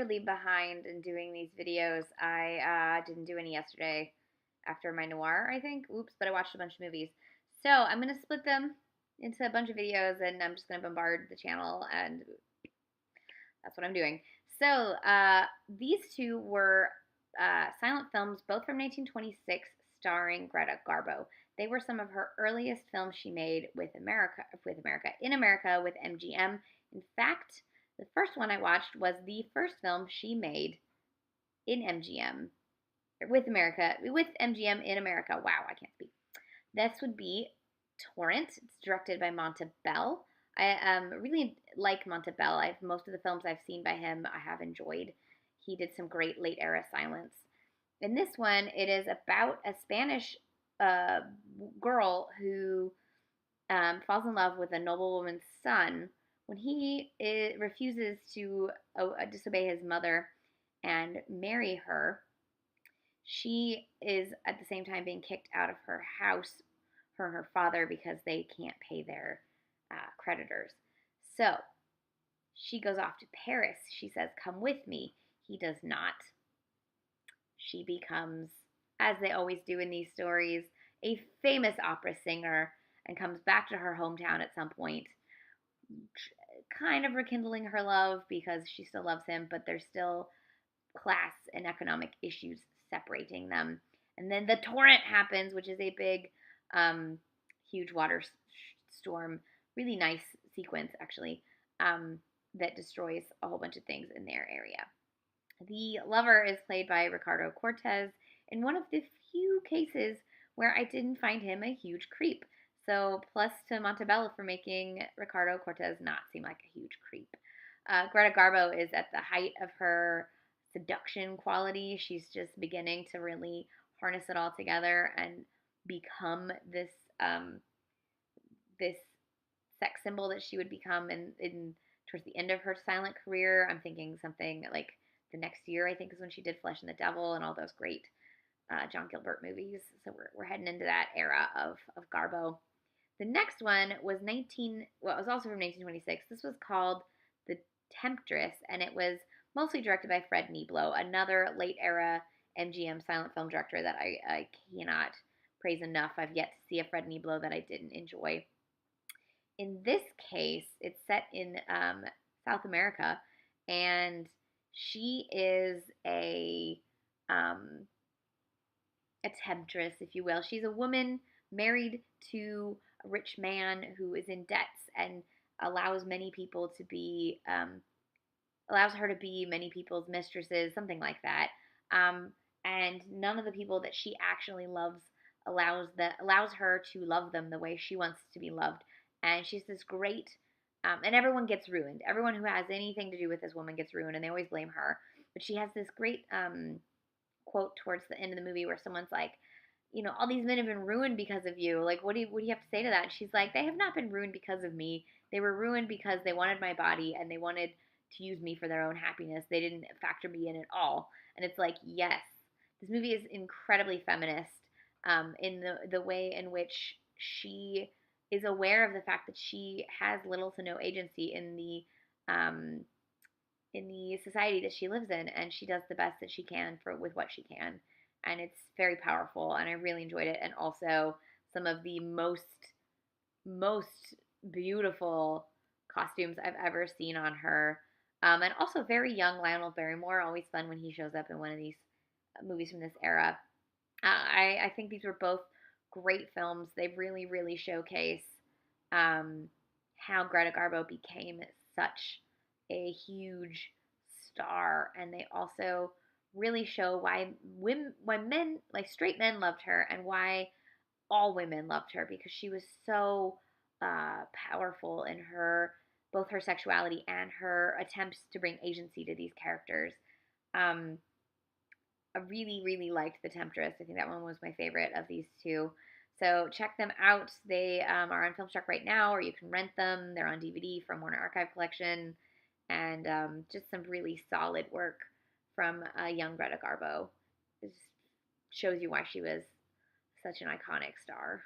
majorly behind in doing these videos. I didn't do any yesterday after my noir, I think. Oops, but I watched a bunch of movies. So I'm going to split them into a bunch of videos, and I'm just going to bombard the channel, and that's what I'm doing. So these two were silent films, both from 1926, starring Greta Garbo. They were some of her earliest films she made in America with MGM. In fact, the first one I watched was the first film she made in MGM with MGM in America. Wow, I can't speak. This would be Torrent. It's directed by Monta Bell. I really like Monta Bell. Most of the films I've seen by him I have enjoyed. He did some great late era silence. In this one, it is about a Spanish uh, girl who falls in love with a noblewoman's son when refuses to disobey his mother and marry her. She is at the same time being kicked out of her house, her and her father, because they can't pay their creditors. So she goes off to Paris. She says, "Come with me." He does not. She becomes, as they always do in these stories, a famous opera singer and comes back to her hometown at some point, kind of rekindling her love because she still loves him, but there's still class and economic issues separating them. And then the torrent happens, which is a big, huge water storm. Really nice sequence, actually, that destroys a whole bunch of things in their area. The lover is played by Ricardo Cortez in one of the few cases where I didn't find him a huge creep. So, plus to Monta Bell for making Ricardo Cortez not seem like a huge creep. Greta Garbo is at the height of her seduction quality. She's just beginning to really harness it all together and become this sex symbol that she would become in towards the end of her silent career. I'm thinking something like the next year, I think, is when she did Flesh and the Devil and all those great John Gilbert movies. So we're heading into that era of Garbo. The next one was it was also from 1926. This was called The Temptress, and it was mostly directed by Fred Niblo, another late era MGM silent film director that I cannot praise enough. I've yet to see a Fred Niblo that I didn't enjoy. In this case, it's set in South America, and she is a temptress, if you will. She's a woman married to a rich man who is in debts and allows her to be many people's mistresses, something like that. And none of the people that she actually loves allows her to love them the way she wants to be loved. And she's this great, and everyone gets ruined. Everyone who has anything to do with this woman gets ruined, and they always blame her. But she has this great quote towards the end of the movie where someone's like, all these men have been ruined because of you. Like, what do you have to say to that? And she's like, they have not been ruined because of me. They were ruined because they wanted my body and they wanted to use me for their own happiness. They didn't factor me in at all. And it's like, yes, this movie is incredibly feminist in the way in which she is aware of the fact that she has little to no agency in the society that she lives in, and she does the best that she can with what she can. And it's very powerful, and I really enjoyed it. And also some of the most beautiful costumes I've ever seen on her. And also very young Lionel Barrymore, always fun when he shows up in one of these movies from this era. I think these were both great films. They really, really showcase how Greta Garbo became such a huge star, and they also really show why men, like straight men, loved her, and why all women loved her, because she was so powerful in both her sexuality and her attempts to bring agency to these characters. I really, really liked The Temptress. I think that one was my favorite of these two. So check them out. They are on Filmstruck right now, or you can rent them. They're on DVD from Warner Archive Collection. And just some really solid work from young Greta Garbo. It just shows you why she was such an iconic star.